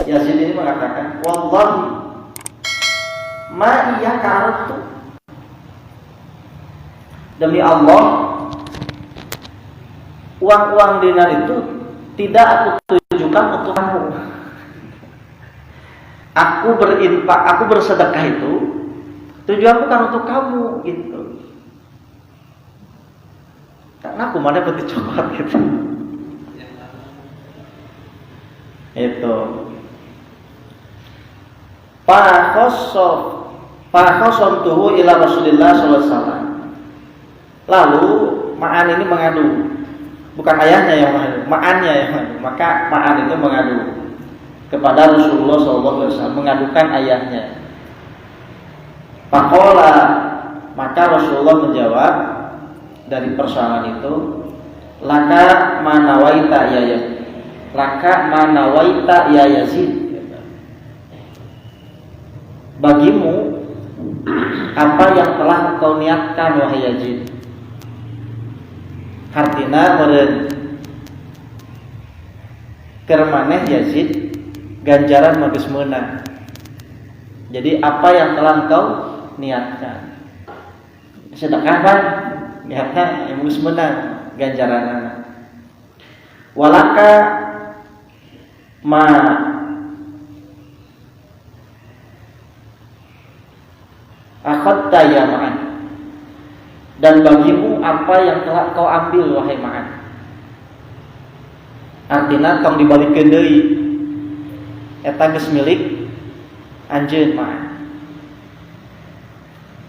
Yazid ini mengatakan, wallahi ma iya karatu. Demi Allah, uang-uang dinar itu tidak aku tujukan untuk kamu. Aku berinfak, aku bersedekah itu tujuan bukan untuk kamu gitu. Karena aku mana peti coklat gitu. Itu. Fakhosontuhu ila Rasulillah sallallahu alaihi wasallam. Lalu Ma'an ini mengadu. Bukan ayahnya yang mengadu, Ma'annya yang mengadu. Maka Ma'an itu mengadu kepada Rasulullah sallallahu alaihi wasallam, mengadukan ayahnya. Faqala, maka Rasulullah menjawab dari persoalan itu, laka manawaita ya Yazid. Laka manawaita ya Yazid. Bagimu apa yang telah engkau niatkan wahai Yazid. Artina meureun keur maneh Yazid ganjaran magis meunang. Jadi apa yang telah engkau niatkan? Sedekah kan niatna yang magis meunang ganjaranna. Walaka ma akhadta ya Ma'an. Dan bagimu apa yang telah kau ambil wahai Ma'an. Artinya tong dibalikeun deui. Eta geus milik anjeun Ma'an.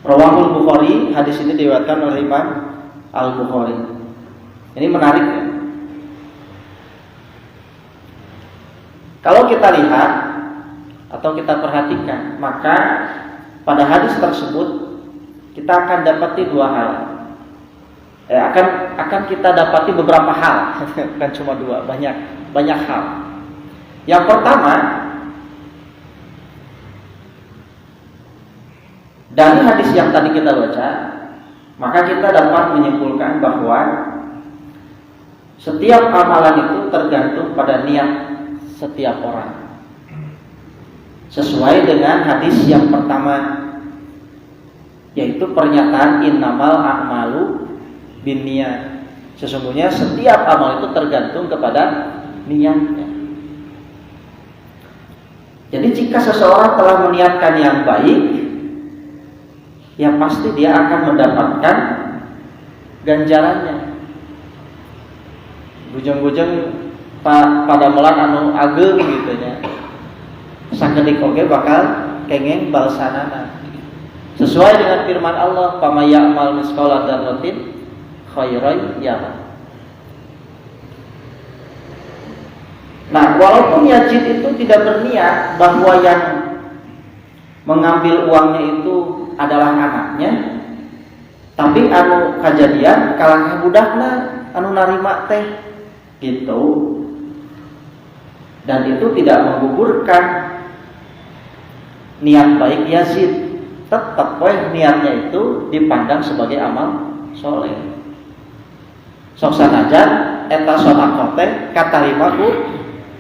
Rawahul Bukhari, hadis ini diriwayatkan oleh Imam Al-Bukhari. Ini menarik ya. Kalau kita lihat atau kita perhatikan, maka pada hadis tersebut kita akan dapati dua hal. Akan kita dapati beberapa hal, bukan cuma dua, banyak hal. Yang pertama, dari hadis yang tadi kita baca, maka kita dapat menyimpulkan bahwa setiap amalan itu tergantung pada niat setiap orang. Sesuai dengan hadis yang pertama, yaitu pernyataan innamal a'malu binniyat. Sesungguhnya setiap amal itu tergantung kepada niatnya. Jadi jika seseorang telah meniatkan yang baik, ya pasti dia akan mendapatkan ganjarannya. Bujang-bujang pada melan anu ageng gitu nya. Sakedik oge bakal kengeng balasanana. Sesuai dengan firman Allah, "Faman ya'mal misqala dzarratin khairan yarah." Nah, walaupun Yazid itu tidak berniat bahwa yang mengambil uangnya itu adalah anaknya, tapi anu kajadian kalangnya budakna anu narima teh gitu. Dan itu tidak menggugurkan niat baik Yazid. Tetap niatnya itu dipandang sebagai amal soleh. Sok sanajan eta sedekah teh katarima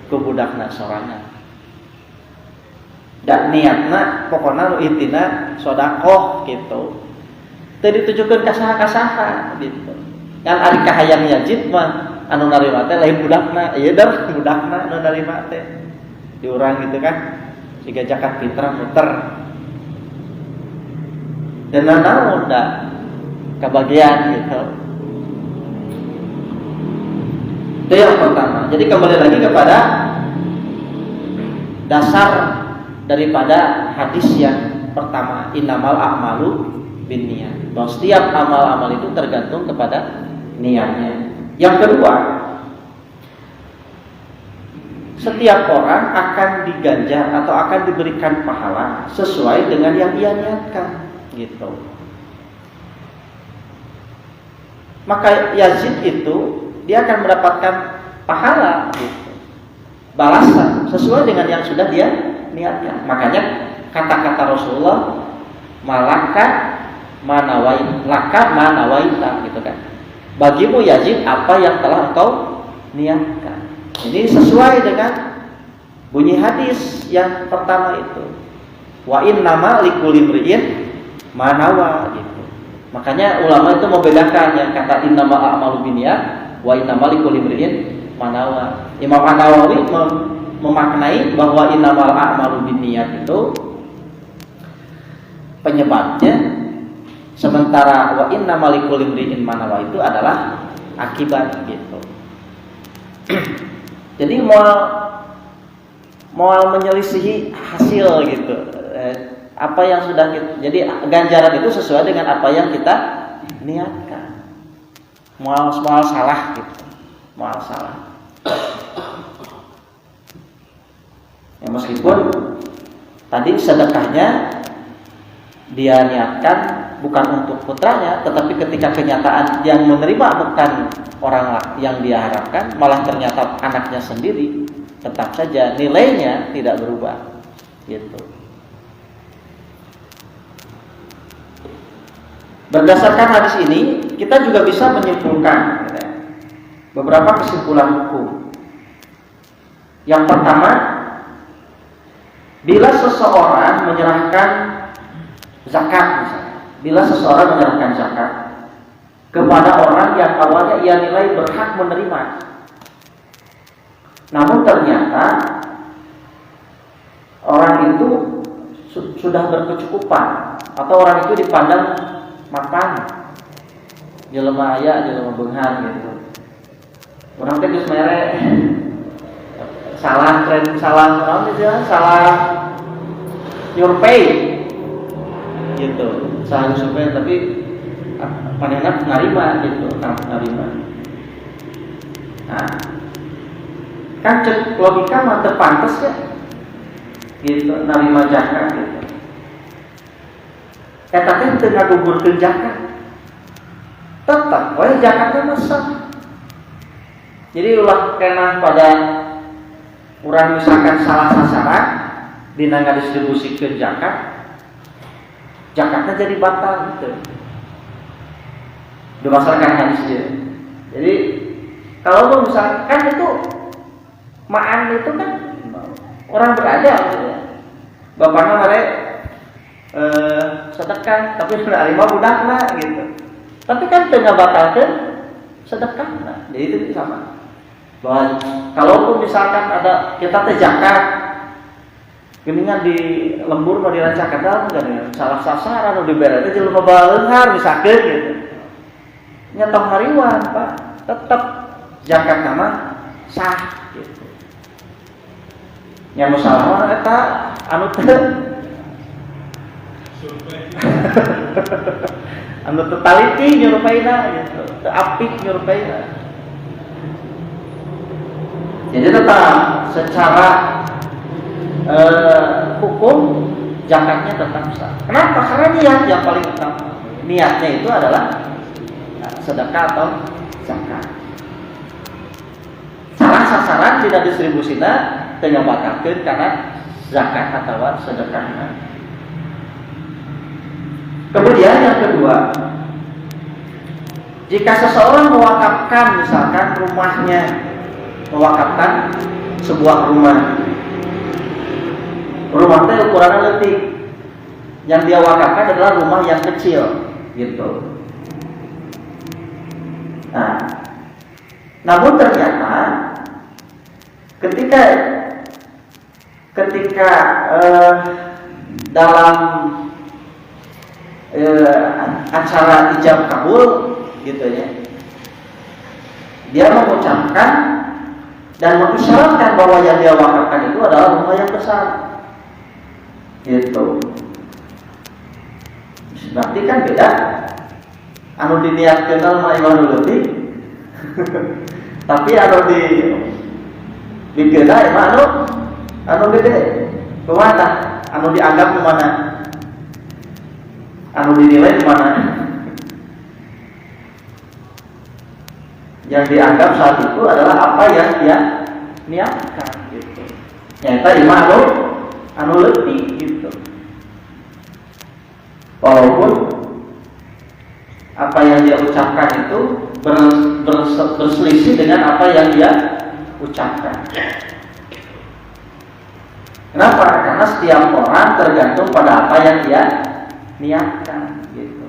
ku budakna sorangan. Dan niatna pokona nu intina sedekah gitu. Teu ditujukeun ka saha-saha gitu. Kan ari kahayang Yazid mah anu narima teh lain budakna, ieu dah budakna anu narima teh. Diurang gitu kan. Siga zakat fitrah muter. Dan naon da kebagian gitu. Itu yang pertama. Jadi kembali lagi kepada dasar daripada hadis yang pertama, innamal a'malu binniyat. Bahwa setiap amal-amal itu tergantung kepada niatnya. Yang kedua, setiap orang akan diganjar atau akan diberikan pahala sesuai dengan yang ia niatkan, gitu. Maka Yazid itu dia akan mendapatkan pahala, gitu, balasan sesuai dengan yang sudah dia niatkan. Makanya kata-kata Rasulullah, malaka manawaita, gitu kan. Bagimu Yazid apa yang telah engkau niatkan. Ini sesuai dengan bunyi hadis yang pertama itu. Wa innama likulli imri'in ma nawa gitu. Makanya ulama itu membedakan yang kata innamal a'malu binniyat wa innamal likulli imri'in ma nawa. Imam An-Nawawi memaknai bahwa innamal a'malu binniyat itu penyebabnya, sementara wa innamal likulli imri'in ma nawa itu adalah akibat gitu. Jadi mau menyelisihi hasil gitu. Apa yang sudah kita, jadi ganjaran itu sesuai dengan apa yang kita niatkan. Mau salah gitu. Mau salah. Ya, meskipun tadi sedekahnya dia niatkan bukan untuk putranya, tetapi ketika kenyataan yang menerima bukan orang yang dia harapkan, malah ternyata anaknya sendiri, tetap saja nilainya tidak berubah gitu. Berdasarkan hadis ini kita juga bisa menyimpulkan beberapa kesimpulan hukum. Yang pertama, bila seseorang menyerahkan zakat misalnya, bila seseorang menyerahkan zakat kepada orang yang awalnya ia nilai berhak menerima, namun ternyata orang itu sudah berkecukupan atau orang itu dipandang mapan, jelema aya jelema beunghar gitu. Urang teh geus mere salah nyurpei gitu. Salah nyurpei tapi panenna narima gitu, narima. Nah, kan cek logika mah teu pantes ya. Gitu, narima zakat gitu. Eta teh teu ngagugurkeun zakat. Tetep we zakatnya sah. Jadi ulah kena pada urang misalkan salah sasaran dina ngadistribusikan zakat, zakatnya jadi batal gitu. Berdasarkan hadis dia. Jadi kalau misalkan itu ma'an itu kan orang berada gitu ya. Bapaknya mereka sedekah tapi nerima budakna gitu. Tapi kan tengah batalkan sedekah. Jadi itu sama. Bahwa kalaupun misalkan ada kita teh zakat geningan di lembur mau dirancakan dalam kan salah sasaran udah dibere teh jelema baeunghar misalkan gitu. Nya tong hariwan Pak, tetap zakat nama sah gitu. Nya masalah eta anu teh anu teu taliti nyurupaina gitu, teu apik nyurupaina. Jadi tetap secara hukum zakatnya tetap sah. Kenapa? Karena niat yang paling utama. Niatnya itu adalah sedekah atau zakat. Salah sasaran tidak distribusinya teu batalkeun karena zakat atau sedekahna. Kemudian yang kedua, jika seseorang mewakafkan misalkan rumahnya, mewakafkan sebuah rumah teh ukurannya leutik, yang dia wakafkan adalah rumah yang kecil gitu. Nah, namun ternyata ketika dalam acara ijab kabul gitu ya, dia mengucapkan dan mengisyaratkan bahwa yang dia wakafkan itu adalah rumah yang besar gitu. Berarti kan beda anu diniatkeun mah iman leutik tapi anu dikeuna mah anu gede kumaha anu dianggap mana, anu dinilai mana. Yang dianggap saat itu adalah apa yang dia niatkan gitu. Nyata iman anu leutik gitu. Walaupun apa yang dia ucapkan itu berselisih dengan apa yang dia ucapkan. Kenapa? Karena setiap orang tergantung pada apa yang dia niatkan gitu.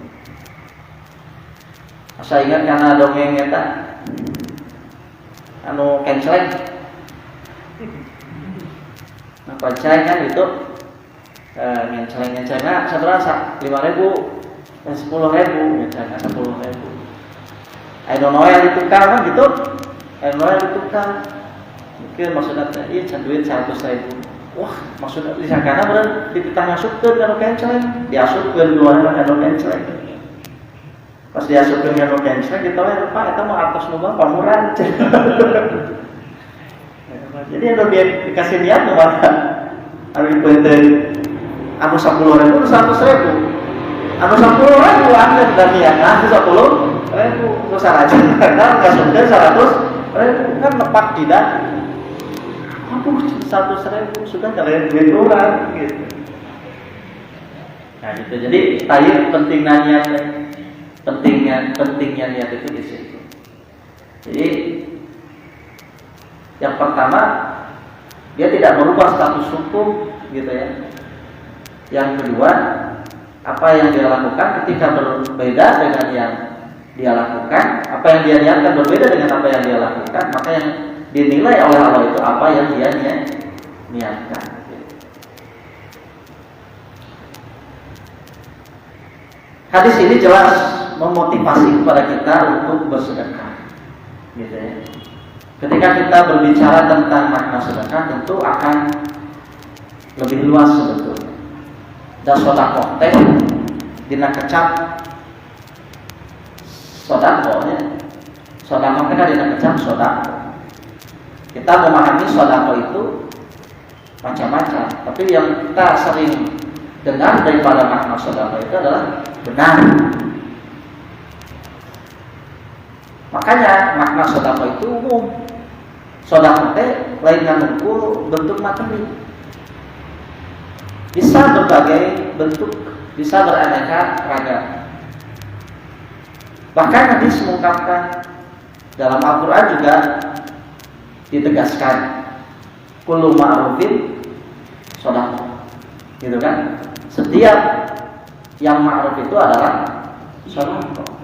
Saya ingat karena dongeng eta anu kenceleng. Nah, kenceleng kan itu ngenceleng-ngencelengna saberapa? 5.000, 10.000, ngencelengna 10.000. Anu noel ditukar kan gitu. Anu noel ditukar. Mungkin maksudnya ieu can duit 100.000. Wah, maksudnya disangkana bener dipitah ngasupkeun anu kenceleng, diasupkeun luar anu kenceleng. Pas diasupkeun anu kenceleng kita we Pak eta mah artos nu mah pamuran. Jadi anu dia dikasih niat nu mah anu dipeunteun anu 10.000 anu 100.000. Anu 10.000 angkat dan niat anu 10.000 terus sarajan karena ngasupkeun 100.000 kan nepak tidak. Aduh, 100.000 sudah kalian duit orang gitu. Nah gitu. Jadi tadi pentingnya niat itu di situ. Jadi yang pertama dia tidak merubah status hukum gitu ya. Yang kedua, apa yang dia lakukan ketika berbeda dengan yang dia lakukan, apa yang dia niatkan berbeda dengan apa yang dia lakukan, maka yang dinilai oleh Allah itu apa yang dia niatkan. Hadis ini jelas memotivasi kepada kita untuk bersedekah, gitu ya. Ketika kita berbicara tentang makna sedekah, tentu akan lebih luas sebetulnya. Dan sedekah teh dina kecap sedekahnya, sedekah teh kan dina kecap sedekah. Kita memahami sedekah itu macam-macam, tapi yang kita sering dengar daripada makna sedekah itu adalah benar. Makanya makna sedekah itu umum. Sedekah teh lain nganggo bentuk materi. Bisa berbagai bentuk, bisa beraneka ragam. Bahkan hadis mengungkapkan dalam Al-Qur'an juga ditegaskan kullu ma'rufin sedekah. Gitu kan? Setiap yang ma'ruf itu adalah sedekah.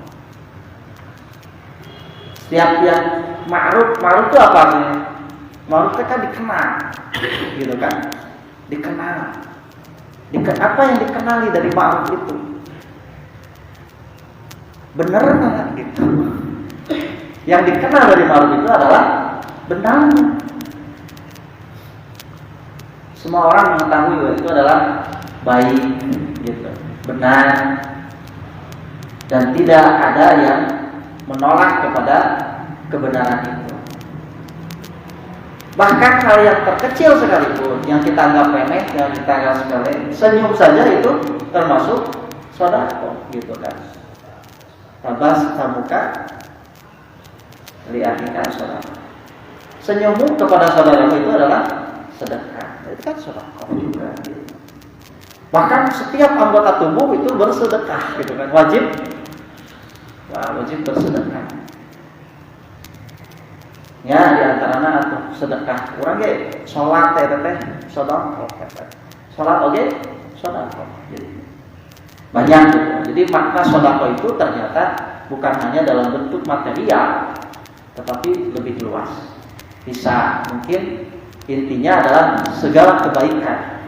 Setiap yang ma'ruf itu apa artinya? Ma'ruf itu kan dikenal. Gitu kan? Dikenal. Apa yang dikenali dari ma'ruf itu? Benar enggak gitu? Yang dikenal dari ma'ruf itu adalah benar. Semua orang mengetahui bahwa itu adalah baik, gitu, benar, dan tidak ada yang menolak kepada kebenaran itu. Bahkan hal yang terkecil sekalipun, yang kita anggap remeh, yang kita anggap sepele, senyum saja itu termasuk sedekah, gitu kan? Tabas tamuka li'akhika sedekah. Senyummu kepada saudaramu itu adalah sedekah. Itu kan sedekah juga. Bahkan setiap anggota tubuh itu bersedekah, gitu kan? Wajib bersedekah. Ya, di antaranya atuh sedekah. Urang ge salat teh sedekah. Salat oge sedekah. Banyak gitu. Jadi makna sedekah itu ternyata bukan hanya dalam bentuk material, tetapi lebih luas. Bisa mungkin intinya adalah segala kebaikan.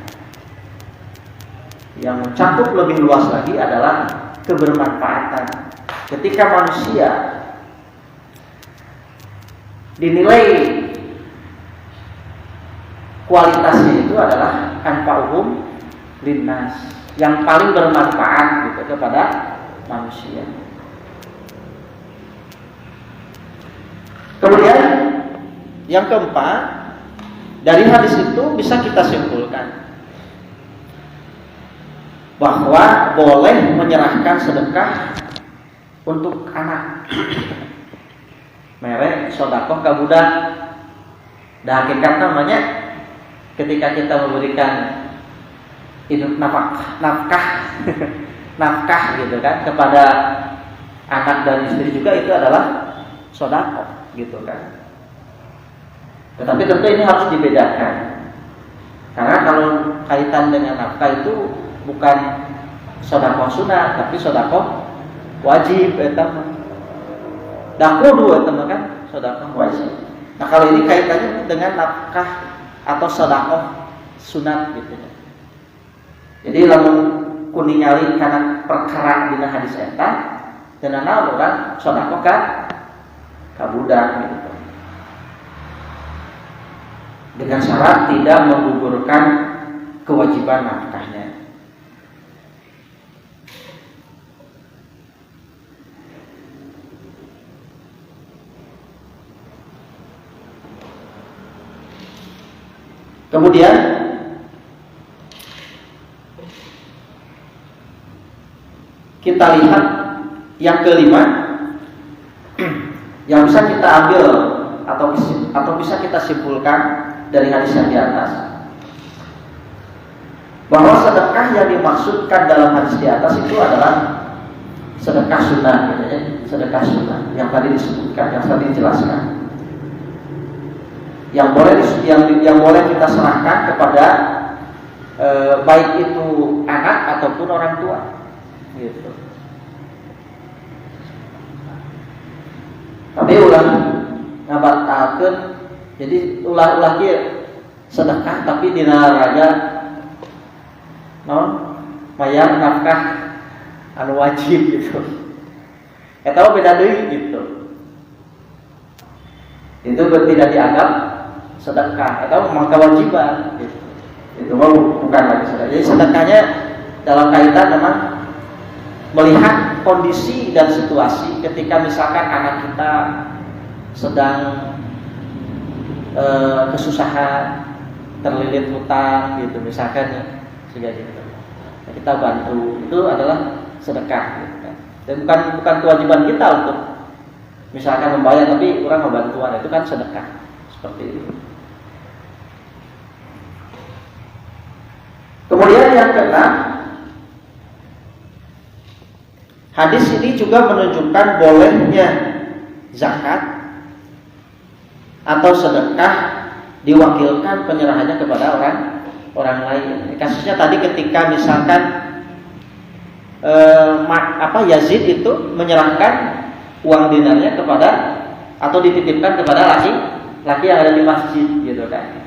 Yang mencakup lebih luas lagi adalah kebermanfaatan. Ketika manusia dinilai kualitasnya itu adalah anfa'uhum linnas, yang paling bermanfaat gitu kepada manusia. Kemudian yang keempat, dari hadis itu bisa kita simpulkan bahwa boleh menyerahkan sedekah untuk anak. Merek sedekah ka budak. Dan hakikat namanya ketika kita memberikan hidup nafkah gitu kan kepada anak dan istri juga, itu adalah sedekah gitu kan. Tetapi tentu ini harus dibedakan. Karena kalau kaitan dengan nafkah itu bukan sedekah sunat tapi sedekah wajib eta mah. Da kudu eta mah kan sedekah wajib. Nah, kalau ini kaitannya dengan nafkah atau sedekah sunat gitu ya. Jadi lamun kuningali kana perkara dina hadis eta teunana urang sedekah ka budak gitu. Dengan syarat tidak menggugurkan kewajiban nafkahnya. Kemudian kita lihat yang kelima yang bisa kita ambil atau bisa kita simpulkan dari hadis yang di atas, bahwa sedekah yang dimaksudkan dalam hadis di atas itu adalah sedekah sunnah, gitu ya, sedekah sunnah yang tadi disebutkan, yang tadi dijelaskan, yang boleh kita serahkan kepada baik itu anak ataupun orang tua, gitu. Tapi ulah ngabatalkeun, jadi ulah kieu sedekah tapi dina raga non mayang nafkah anu wajib gitu. Eta beda deui gitu. Itu tidak dianggap sedekah, eta memang kewajiban gitu. Itu bukan lagi sedekah. Jadi sedekahnya dalam kaitan memang melihat kondisi dan situasi ketika misalkan anak kita sedang kesusahan, terlilit hutang gitu misalkan ya, sehingga gitu. Kita bantu, itu adalah sedekah gitu kan. Dan bukan kewajiban kita untuk misalkan membayar, tapi orang membantuan, itu kan sedekah. Seperti itu. Kemudian yang keenam, hadis ini juga menunjukkan bolehnya zakat atau sedekah diwakilkan penyerahannya kepada orang lain. Kasusnya tadi ketika misalkan Yazid itu menyerahkan uang dinarnya kepada atau dititipkan kepada laki yang ada di masjid gitu kan,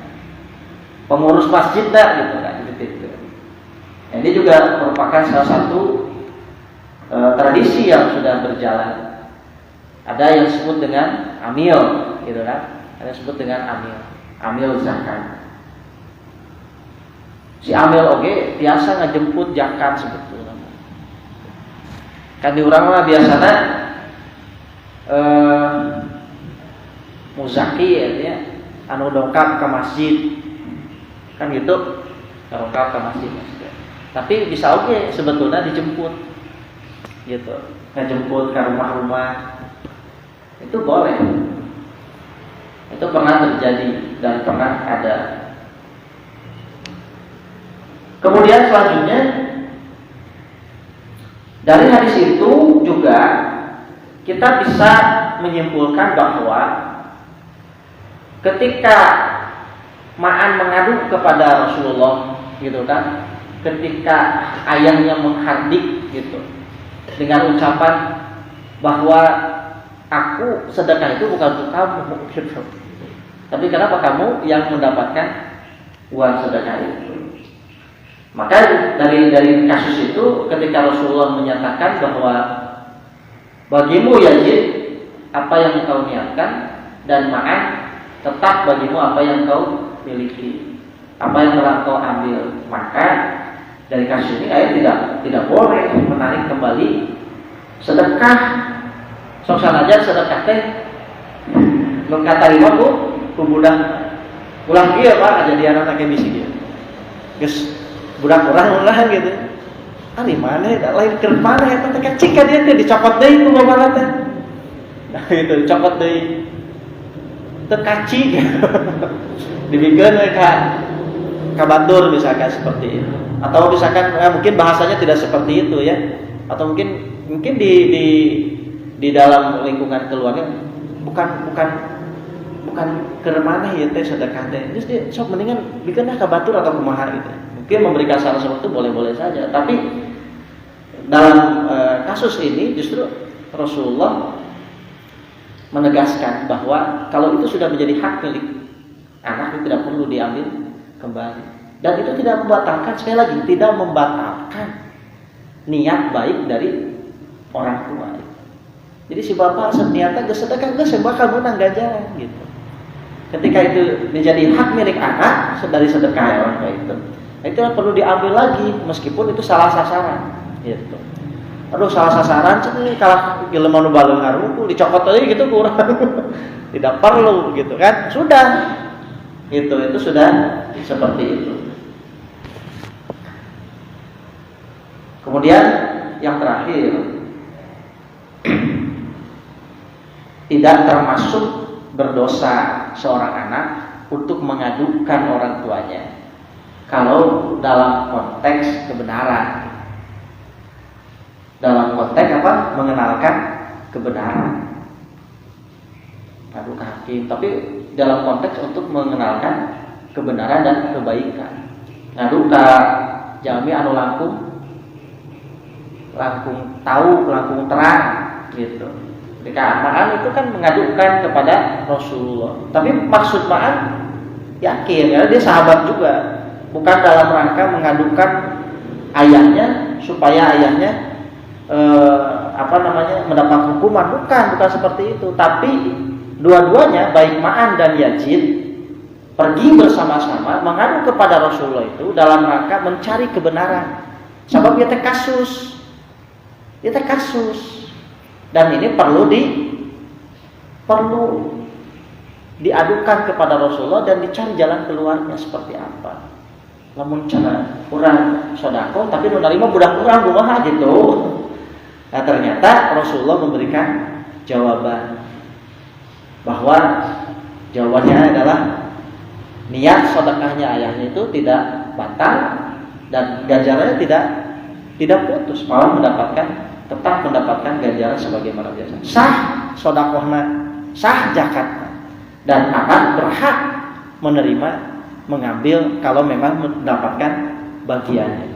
pengurus masjid gitu kan, gitu. Nah, ini juga merupakan salah satu tradisi yang sudah berjalan. Ada yang disebut dengan amil gitu kan. Ada disebut dengan amil zakat. Si amil oge biasa ngajemput zakat sebetulnya. Kan di urang mah biasana muzaki ya, anu dongkap ke masjid. Kan gitu, dongkap ke masjid. Tapi bisa oge sebetulnya dijemput. Gitu. Ngajemput ke rumah-rumah. Itu boleh. Itu pernah terjadi dan pernah ada. Kemudian selanjutnya dari hadis itu juga kita bisa menyimpulkan bahwa ketika Ma'an mengadu kepada Rasulullah gitu kan, ketika ayahnya menghardik gitu dengan ucapan bahwa aku sedekah itu bukan untuk kamu gitu. Tapi kenapa kamu yang mendapatkan uang sedekah itu? Maka dari kasus itu ketika Rasulullah menyatakan bahwa bagimu Yazid apa yang kau niatkan dan Ma'an tetap bagimu apa yang kau miliki, apa yang telah kau ambil. Maka dari kasus ini ayat tidak boleh menarik kembali sedekah. Soksana aja sedekah teh lengkap tarima ku budak ulang kieu Pak kejadian anak kayak bisi kieu. Geus budak urang gitu. Ari maneh da lain keur maneh eta teh kecik ka dia teh dicopot deui ku babana teh. Nah itu dicopot deui. Teu kaci. Dibikeun we ka batur misalkan seperti itu. Atau misalkan mungkin bahasanya tidak seperti itu ya. Atau mungkin di dalam lingkungan keluarga bukan bukan ke mana ya teh sedekah teh. Terus dia sok mendingan bikinlah ka batur atau kumaha gitu. Mungkin memberikan saran seperti itu boleh-boleh saja, tapi dalam kasus ini justru Rasulullah menegaskan bahwa kalau itu sudah menjadi hak milik anak, itu tidak perlu diambil kembali. Dan itu tidak membatalkan, sekali lagi, tidak membatalkan niat baik dari orang tua. Jadi si bapak niatnya sedekah bakal menang ganjaran gitu. Ketika itu menjadi hak milik anak dari sedekah ya orang tua itu perlu diambil lagi meskipun itu salah sasaran gitu. Aduh salah sasaran sih kalau jelema nu baleung ngaruku dicokot aja gitu kurang. Tidak perlu gitu kan. Sudah. Itu sudah seperti itu. Kemudian yang terakhir, tidak termasuk berdosa seorang anak untuk mengadukan orang tuanya kalau dalam konteks kebenaran. Dalam konteks apa? Mengenalkan kebenaran. Ngadu ke hakim, tapi dalam konteks untuk mengenalkan kebenaran dan kebaikan. Ngadu ka jalmi anu langkung tahu, langkung terang gitu. Ketika Ma'an itu kan mengadukan kepada Rasulullah. Tapi maksud Ma'an yakin ya dia sahabat juga. Bukan dalam rangka mengadukan ayahnya supaya ayahnya mendapat hukuman, bukan seperti itu. Tapi dua-duanya baik Ma'an dan Yazid pergi bersama-sama mengadu kepada Rasulullah itu dalam rangka mencari kebenaran. Sebab dia kasus. Dan ini perlu diadukan kepada Rasulullah dan dicari jalan keluarnya seperti apa. Lamun cara kurang sedekah tapi nu narima budak kurang kumaha gitu. Nah, ternyata Rasulullah memberikan jawaban bahwa jawabannya adalah niat sedekahnya ayahnya itu tidak batal dan ganjarannya tidak putus, malah tetap mendapatkan ganjaran sebagaimana biasa. Sah sedekahna, sah zakatna, dan anak berhak menerima, mengambil kalau memang mendapatkan bagiannya.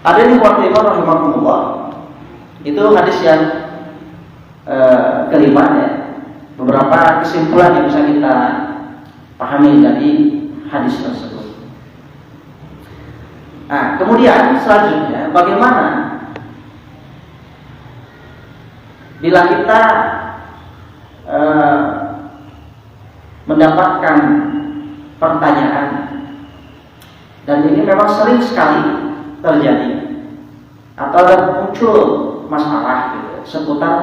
Ada di Qur'an rahimahullah. Itu hadis yang kelima ya. Beberapa kesimpulan yang bisa kita pahami dari hadis tersebut. Nah, kemudian selanjutnya bagaimana bila kita mendapatkan pertanyaan, dan ini memang sering sekali terjadi atau ada muncul masalah gitu, seputar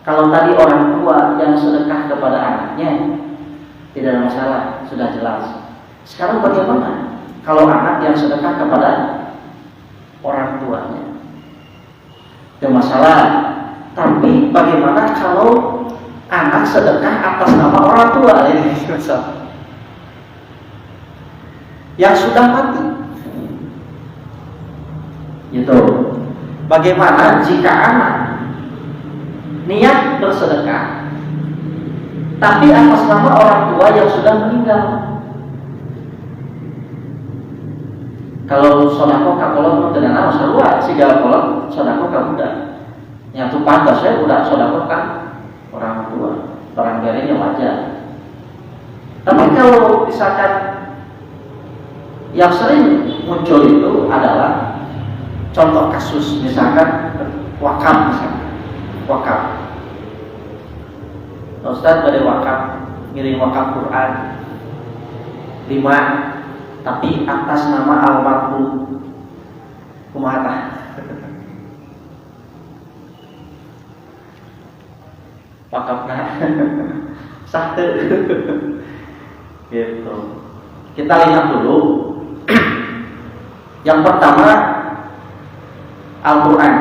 kalau tadi orang tua yang sedekah kepada anaknya tidak ada masalah, sudah jelas. Sekarang bagaimana kalau anak yang sedekah kepada orang tuanya? Ada masalah. Tapi bagaimana kalau anak sedekah atas nama orang tua ini yang sudah mati? Gitu. Bagaimana jika anak niat bersedekah tapi atas nama orang tua yang sudah meninggal? Kalau sodako kakolot tidak nama sarua, segala kolot sodako kabudak. Yang tuh pantas saya udah sodako kan orang tua, barangkali wajar. Tapi kalau misalkan yang sering muncul itu adalah contoh kasus misalkan wakaf, Ustaz pada wakaf, ngirim wakaf Quran 5, tapi atas nama almarhum kumaha tah? Wakafna sah teu. Gitu. Kita lihat dulu. Yang pertama Al-Quran.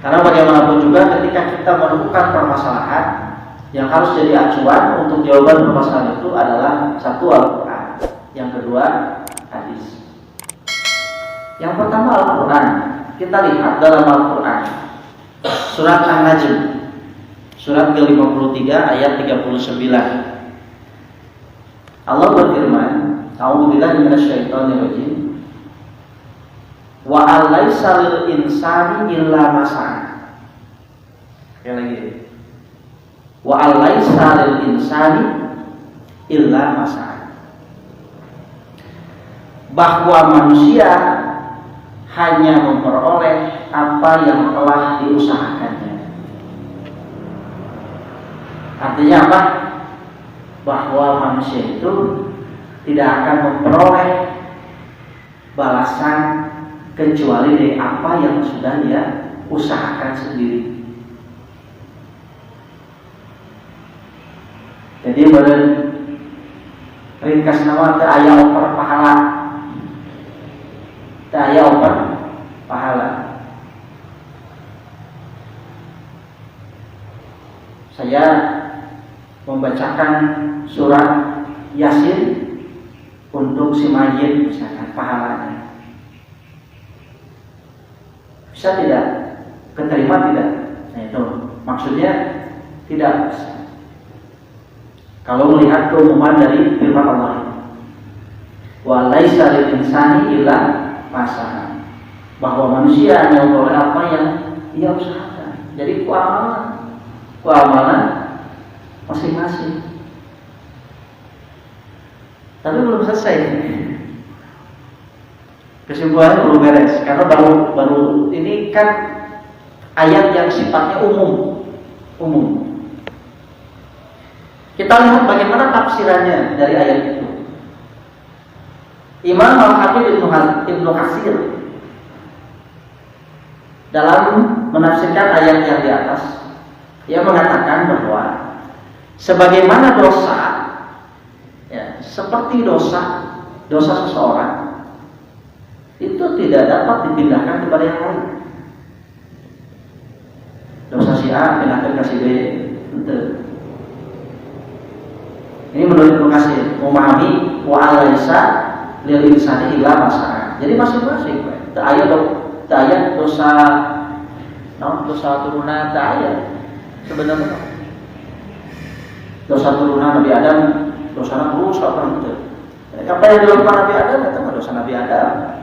Karena bagaimanapun juga ketika kita menemukan permasalahan, yang harus jadi acuan untuk jawaban permasalahan itu adalah satu Al-Quran, yang kedua hadis. Yang pertama Al-Quran. Kita lihat dalam Al-Quran surat An-Najm, surat ke-53 ayat 39. Allah berfirman, A'udzubillahi minasyaitonirrajim. Wa alaysa lil insani illa ma sa'a. Sekali lagi. Wa alaysa lil insani illa ma sa'a. Bahwa manusia hanya memperoleh apa yang telah diusahakannya. Artinya apa? Bahwa manusia itu tidak akan memperoleh balasan kecuali dari apa yang sudah dia usahakan sendiri. Jadi ringkas nama teu aya oper pahala. Teu aya oper pahala. Saya membacakan surat Yasin untuk si mayit misalkan pahalanya. Bisa tidak? Keterima tidak? Nah itu maksudnya tidak bisa. Kalau melihat keumuman dari firman Allah, wa laisa lil insani illa ma sa'a, bahwa manusia hanya memperoleh apa yang ia usahakan. Jadi amalan masing-masing. Tapi belum selesai. Kesimpulannya belum beres karena baru ini kan ayat yang sifatnya umum. Kita lihat bagaimana tafsirannya dari ayat itu. Imam Al-Hafidz Ibnu Katsir dalam menafsirkan ayat yang di atas, ia mengatakan bahwa sebagaimana dosa, ya, seperti dosa seseorang itu tidak dapat dipindahkan kepada yang lain. Dosa si A pindahkan ke si B, itu. Ini menurut Ibnu Katsir memahami wa alaysa lil insani illa ma sa'a. Jadi masing-masing, ayat dosa turunan ayat sebenarnya. Dosa turunan Nabi Adam, dosa terus apa itu? Apa yang dilakukan Nabi Adam itu dosa Nabi Adam.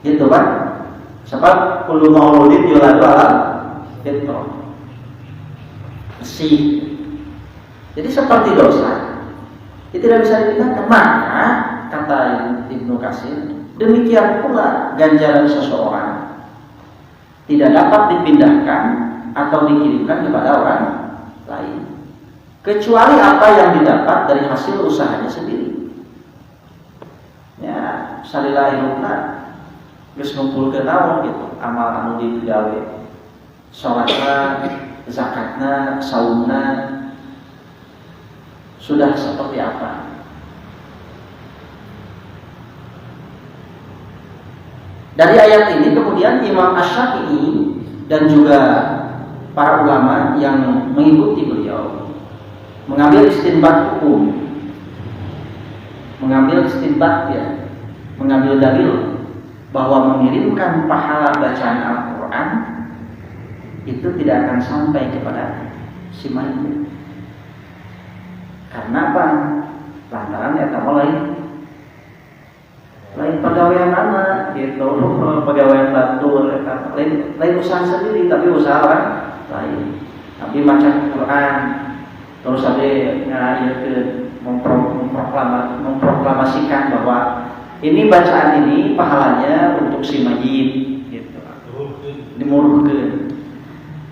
Gitu kan? Sebab kullu mauludin yuladu ala fitrah. Jadi seperti dosa, itu tidak bisa dipindahkan. Maka kata Ibnu Katsir, demikian pula ganjaran seseorang tidak dapat dipindahkan atau dikirimkan kepada orang lain, kecuali apa yang didapat dari hasil usahanya sendiri. Ya, salilahirullah, geus ngumpulkeun naon gitu, amal anu digawe, salatna, zakatna, saumna, sudah seperti apa? Dari ayat ini kemudian Imam Asy-Syafi'i dan juga para ulama yang mengikuti beliau mengambil istinbat hukum, mengambil dalil bahwa mengirimkan pahala bacaan Al-Quran itu tidak akan sampai kepada si mayit. Karena apa? Lantaran eta lain pegawaian anak gitu, pegawaian batur, lain usaha sendiri tapi usaha orang lain. Tapi baca Quran terus ada memproklamasikan bahwa ini bacaan ini pahalanya untuk si mayit gitu. Dimuruhkeun.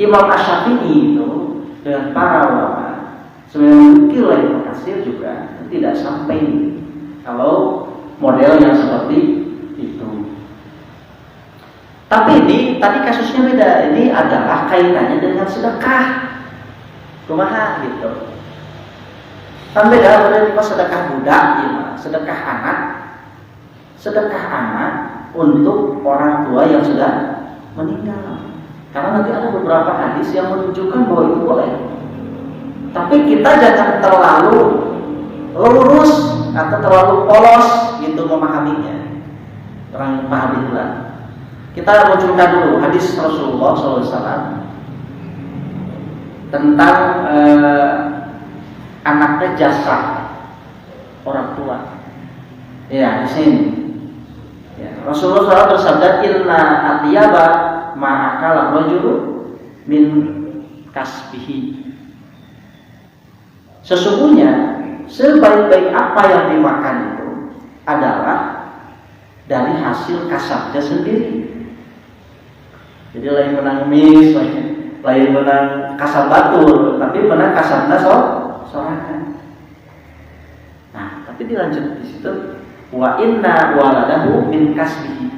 Imam Asy-Syafi'i itu dan para ulama sebenarnya Ibnu Katsir juga tidak sampai kalau model yang seperti itu. Tapi ini tadi kasusnya beda. Ini adalah kaitannya dengan sedekah. Kumaha gitu. Kan beda berarti pas sedekah budak, ya, sedekah anak. Sedekah anak untuk orang tua yang sudah meninggal. Karena nanti ada beberapa hadis yang menunjukkan bahwa itu boleh. Tapi kita jangan terlalu lurus atau terlalu polos gitu memahaminya. Orang pahami dulu. Kita munculkan dulu hadis Rasulullah SAW tentang anaknya jasa orang tua. Ya, di sini. Ya, Rasulullah SAW bersabda, "Inna atyaba ma akala rajulu min kasbihi." Sesungguhnya sebaik-baik apa yang dimakan itu adalah dari hasil kasabnya sendiri. Jadi lain menang mis, lain menang kasab batur, tapi menang kasabnya sorangan. Nah, tapi dilanjut di situ, wa inna waladahu min kasbihi.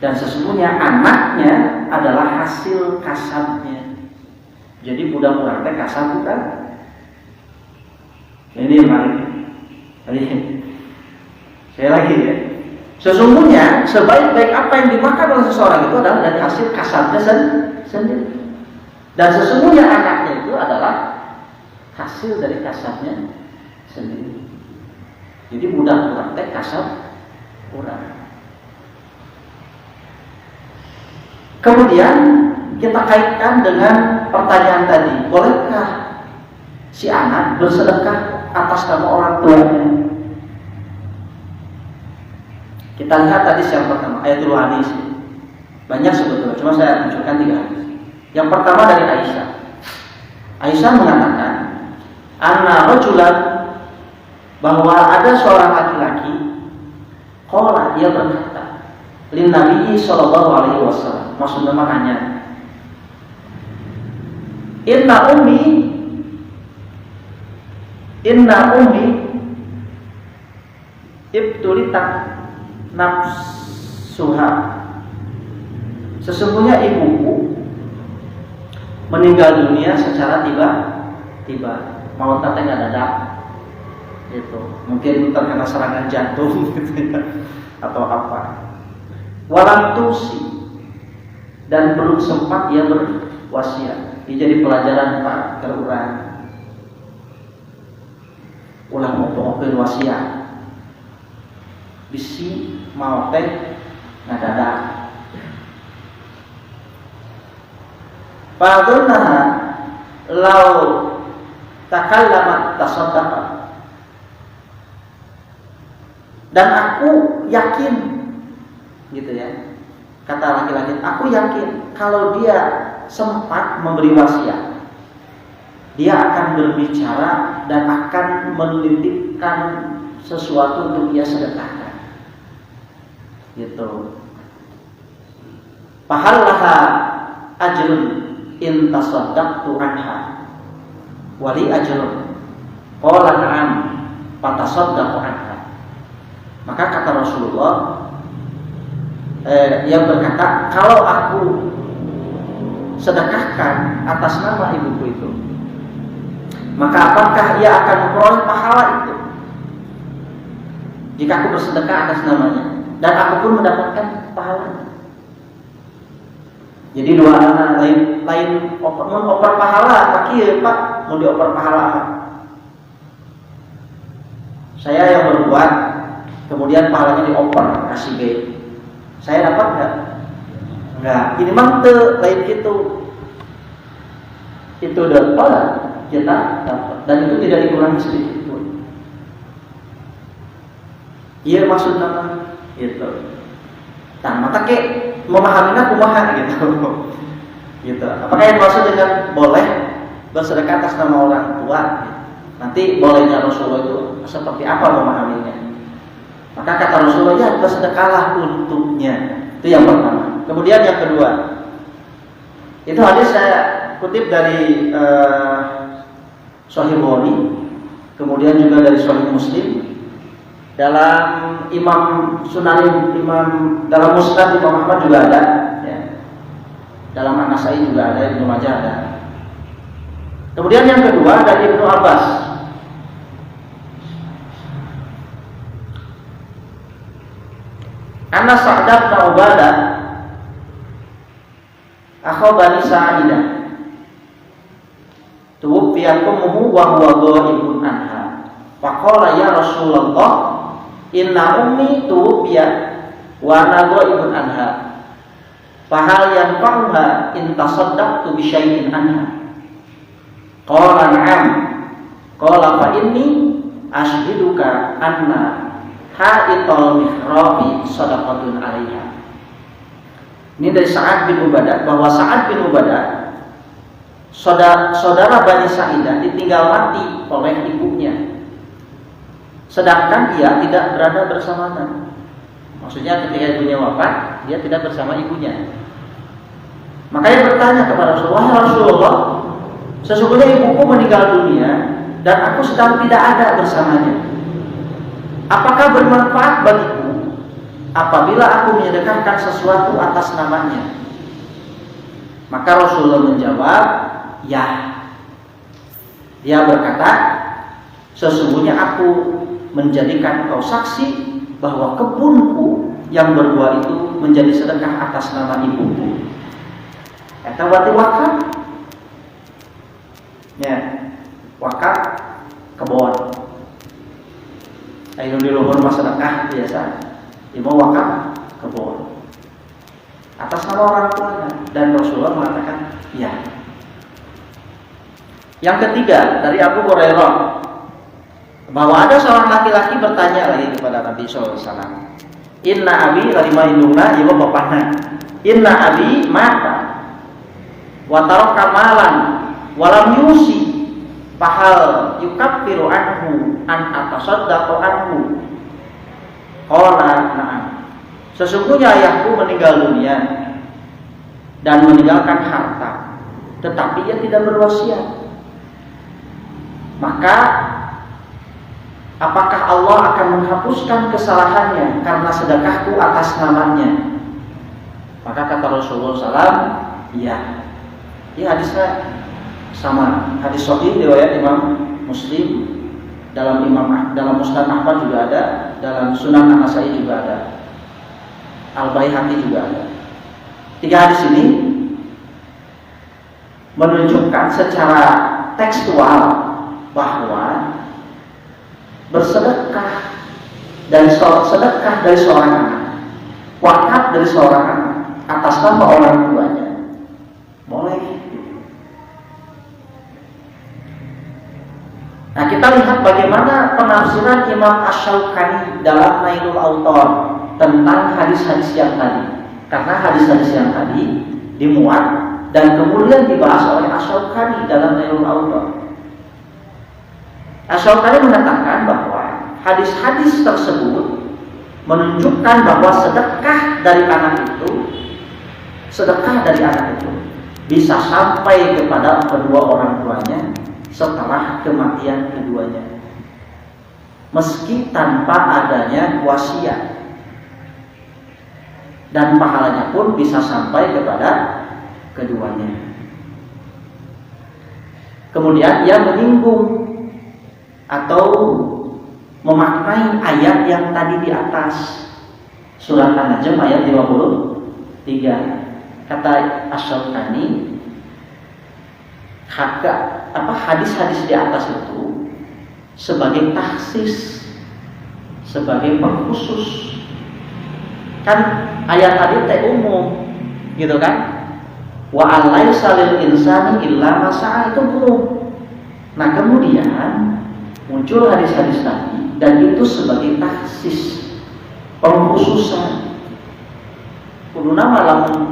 Dan sesungguhnya anaknya adalah hasil kasabnya. Jadi budak-budak teh kasab bukan? Ini menarik. Saya lagi ya. Sesungguhnya sebaik-baik apa yang dimakan oleh seseorang itu adalah dari hasil kasabnya sendiri. Dan sesungguhnya anaknya itu adalah hasil dari kasabnya sendiri. Jadi budak-budak teh kasab orang. Kemudian kita kaitkan dengan pertanyaan tadi, bolehkah si anak bersedekah atas nama orang tuanya? Kita lihat tadi yang pertama, ayatul hadis. Banyak sebetulnya, cuma saya munculkan 3 hadis. Yang pertama dari Aisyah. Aisyah mengatakan, anna rajulan, bahwa ada seorang laki-laki, qala, dia berkata, lin Nabi sallallahu alaihi wasallam, maksudnya makanya, inna ummi ibtulitat nafsuha. Sesungguhnya ibuku meninggal dunia secara tiba-tiba, maut teh dadak gitu. Mungkin terkena serangan jantung gitu ya, atau apa. Walam tusi, dan belum sempat ia berwasiat. Ini jadi pelajaran Pak Keruran. Ulang ngomong wasiat. Bisi mau teh ngadadak. Fadunnaha lau takallamat tasaddaqa. Dan aku yakin, gitu ya, kata laki-laki, aku yakin kalau dia sempat memberi wasiat, dia akan berbicara dan akan menitipkan sesuatu untuk dia sedekahkan, gitu. Fahallaha ajrun in tasaddaqtu anha wali ajrun. Qala na'am fatasaddaqu anha. Maka kata Rasulullah, yang berkata, kalau aku sedekahkan atas nama ibuku itu, maka apakah ia akan memperoleh pahala itu jika aku bersedekah atas namanya, dan aku pun mendapatkan pahala. Jadi dua anak lain oper pahala, Pak kieu Pak, mau dioper pahala. Saya yang berbuat, kemudian pahalanya dioper kasih B. Saya dapat enggak? Enggak. Ini mah teu lain gitu. Itu dapat, kita dapat, dan itu tidak dikurangi sedikit pun. Iya maksud nama gitu. Nah, maka ke memahaminya kumaha gitu. Gitu. Apakah yang maksud dengan boleh bersedekah atas nama orang tua? Nanti bolehnya Rasulullah itu seperti apa memahaminya? Maka kata Rasulullah, ya bersedekahlah untuknya. Itu yang pertama. Kemudian yang kedua, itu hadis saya kutip dari Sahih Bukhari, kemudian juga dari Sahih Muslim. Dalam Imam Sunan, dalam Musnad Imam Ahmad juga ada, ya. Dalam An-Nasai juga ada, Ibnu Majah ada. Kemudian yang kedua dari Ibnu Abbas. Anna Sa'd bin Ubadah akhu Bani Sa'idah tuwfiya ummuhu wa huwa ghaibun anha. Faqala ya Rasulullah, inna ummi tuwfiya wa ana ghaibun anha fahal yanfa'uha in tasaddaqtu bi syai'in anha. Qala na'am. Qala fa inni ashhiduka anna ha'ital mihrabi shadaqatun 'alaiha. Ini dari Sa'ad bin Ubadah, bahwa Sa'ad bin Ubadah saudara Bani Sa'idah ditinggal mati oleh ibunya, sedangkan dia tidak berada bersamanya. Maksudnya ketika ibunya wafat, dia tidak bersama ibunya. Makanya bertanya kepada Rasulullah, sesungguhnya ibuku meninggal dunia dan aku sedang tidak ada bersamanya. Apakah bermanfaat bagiku apabila aku menyedekahkan sesuatu atas namanya? Maka Rasulullah menjawab, ya. Dia berkata, sesungguhnya aku menjadikan kau saksi bahwa kebunku yang berbuah itu menjadi sedekah atas nama ibuku. Eta berarti wakaf. Ya, wakaf kebon. Ayo di luhur mah sedekah biasa. Ibu wakaf kebon atas nama orang tuanya, dan Rasulullah mengatakan ya. Yang ketiga dari Abu Hurairah, bahwa ada seorang laki-laki bertanya lagi kepada Nabi SAW. Inna abi kalimah indungna ibu bapakna. Inna abi mata wa taraka malan walam yusi fahal yukaffiru anhu an atasaddaqu anhu. Qala na'am. Sesungguhnya ayahku meninggal dunia dan meninggalkan harta, tetapi ia tidak berwasiat. Maka apakah Allah akan menghapuskan kesalahannya karena sedekahku atas namanya? Maka kata Rasulullah SAW, iya. Ini hadisnya sama hadis sahih riwayat Imam Muslim, dalam Musnad Ahmad juga ada, dalam Sunan An-Nasai juga ada, Al-Baihaqi juga ada. Tiga hadis ini menunjukkan secara tekstual bahwa bersedekah dari seorang anak, wakaf dari seorang anak atas nama orang tuanya boleh. Nah, kita lihat bagaimana penafsiran Imam Asy-Syaukani dalam Nailul Autar tentang hadis-hadis yang tadi. Karena hadis-hadis yang tadi dimuat dan kemudian dibahas oleh Asy-Syaukani dalam Nailul Autar. Asy-Syaukani mengatakan bahwa hadis-hadis tersebut menunjukkan bahwa sedekah dari anak itu bisa sampai kepada kedua orang tuanya setelah kematian keduanya, meski tanpa adanya wasiat, dan pahalanya pun bisa sampai kepada keduanya. Kemudian ia menyinggung atau memaknai ayat yang tadi di atas, surat An-Najm ayat 53. Kata Asy-Syaukani, hadis-hadis di atas itu sebagai taksis, sebagai pengkhusus. Kan ayat tadi teh umum, gitu kan? Wa alaisa lil insani illa ma sa'a, itu umum. Nah, kemudian muncul hadis-hadis tadi dan itu sebagai taksis, pengkhususan. Kuduna malam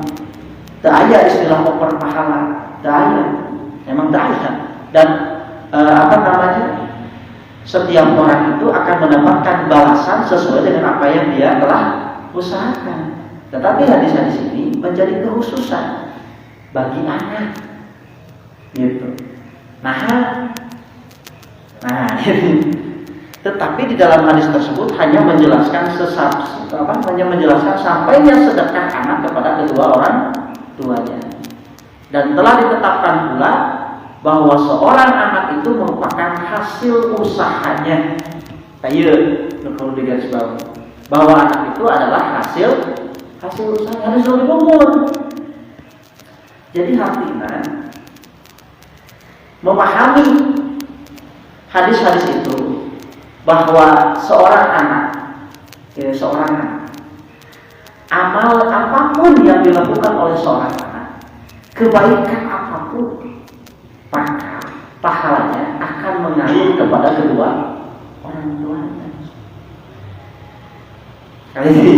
daya istilah oper pahala, daya memang daya, dan setiap orang itu akan mendapatkan balasan sesuai dengan apa yang dia telah usahakan. Tetapi hadis-hadis ini menjadi kekhususan bagi anak, gitu. Tetapi di dalam hadis tersebut hanya menjelaskan sampainya sedekah anak kepada kedua orang tuanya, dan telah ditetapkan pula bahwa seorang anak itu merupakan hasil usahanya. Perlu digarisbawahi bahwa anak itu adalah hasil usaha, harus diumur. Jadi artinya memahami hadis-hadis itu bahwa seorang anak apapun yang dilakukan oleh seorang anak, kebaikan apapun, maka pahalanya akan mengalir kepada kedua orang tuanya. Kali ini,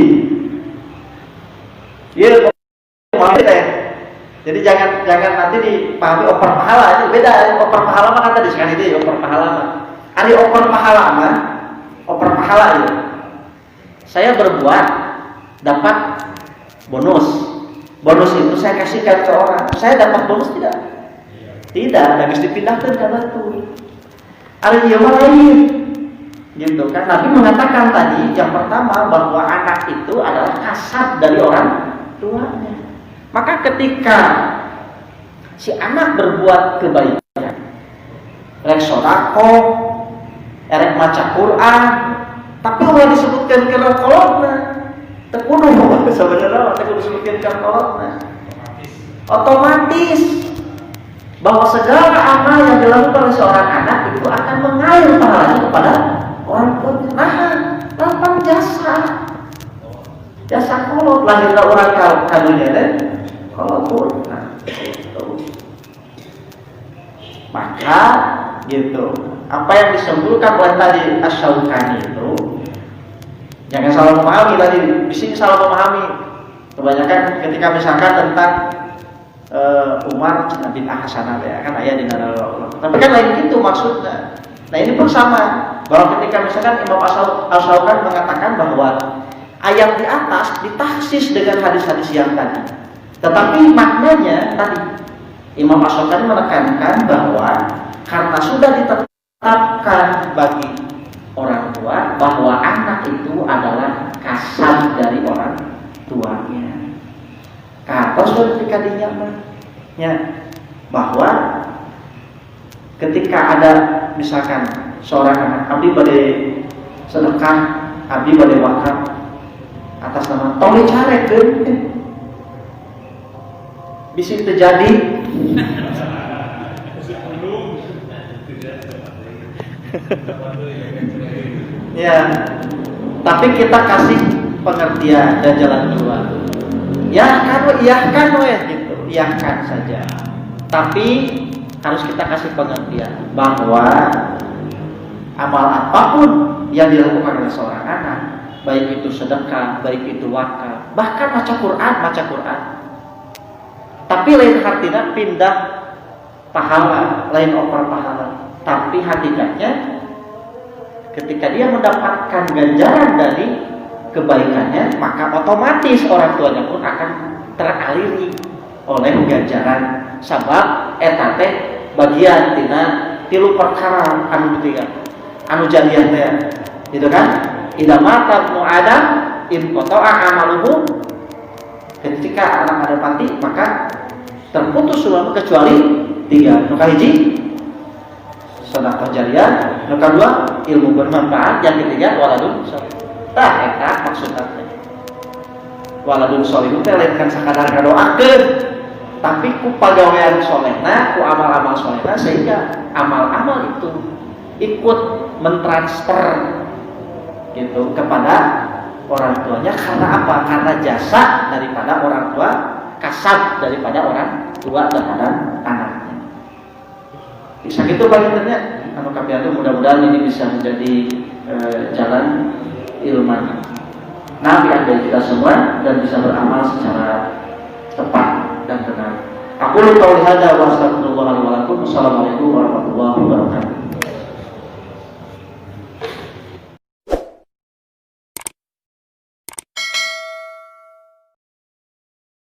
ya, jadi jangan nanti dipahami oper pahala, itu beda. Oper pahala mah kan tadi sekali itu oper pahala mah. Ari oper pahala mah, oper pahala itu. Saya berbuat dapat bonus. Bonus itu saya kasihkan ke orang. Saya dapat bonus tidak? Tidak, harus dipindahkan ke batu. Ari ieu mah lain. Gitu kan. Nabi mengatakan tadi yang pertama bahwa anak itu adalah kasab dari orang tuanya. Maka ketika si anak berbuat kebaikan, rek sedekah, rek maca Quran, tapi ulah disebutkan kira kolotna, teu kudu sebenarnya teu kudu disebutkan kira kolotna. Otomatis bahwa segala amal yang dilakukan oleh seorang anak itu akan mengalir pahalanya kepada orang tua. Nah, lapang jasa kolot lahirna orang kadunya teh kolot. Nah, gitu. Maka gitu. Apa yang disebutkan oleh tadi Asy-Syaukani itu jangan salah memahami tadi, bising salah memahami. Kebanyakan ketika misalkan tentang Umar bin Hasanah ya kan ayat di dalam. Tapi kan lain itu maksudnya. Nah ini pun sama bahwa ketika misalkan Imam Asy-Syaukani mengatakan bahwa ayat di atas ditaksis dengan hadis-hadis yang tadi. Tetapi maknanya tadi Imam Asy-Syaukani menekankan bahwa karena sudah ditetapkan bagi orang tua bahwa anak itu adalah kasab dari orang tuanya. Kata sudah dikadinya bahwa ketika ada misalkan seorang anak abdi bade sedekah, abdi bade wakaf atas nama tong dicarekeun bisa terjadi ya, tapi kita kasih pengertian dan jalan keluar. Ya kan gitu, iyahkan saja. Tapi harus kita kasih pengertian bahwa amal apapun yang dilakukan oleh seorang anak, baik itu sedekah, baik itu wakaf, bahkan baca Quran. Tapi lain artinya pindah pahala, lain oper pahala. Tapi hakikatnya ketika dia mendapatkan ganjaran dari kebaikannya, maka otomatis orang tuanya pun akan teraliri oleh ganjaran sabab eta teh bagian tina tilu perkara anu jadian teh gitu kan. Idza mata ibnu adam in qata'a amaluhu, ketika anak ada mati maka terputus seluruh kecuali tiga. Nu kahiji sedekah jariyah, nu kadua ilmu bermanfaat, yang ketiga waladun saleh. Tah eta maksudna waladun saleh teh lain kan sakadar ngadoakeun, tapi ku pagawean solehna, ku amal-amal solehna sehingga amal-amal itu ikut mentransfer gitu kepada orang tuanya. Karena apa? Karena jasa daripada orang tua, kasab daripada orang tua terhadap anaknya. Bisa gitu bangetnya. Anu kapiatu mudah-mudahan ini bisa menjadi jalan ilmu Nabi ada kita semua dan bisa beramal secara tepat dan benar. Aku lu qauli hadza wa astaghfirullah li wa lakum. Assalamualaikum warahmatullahi wabarakatuh.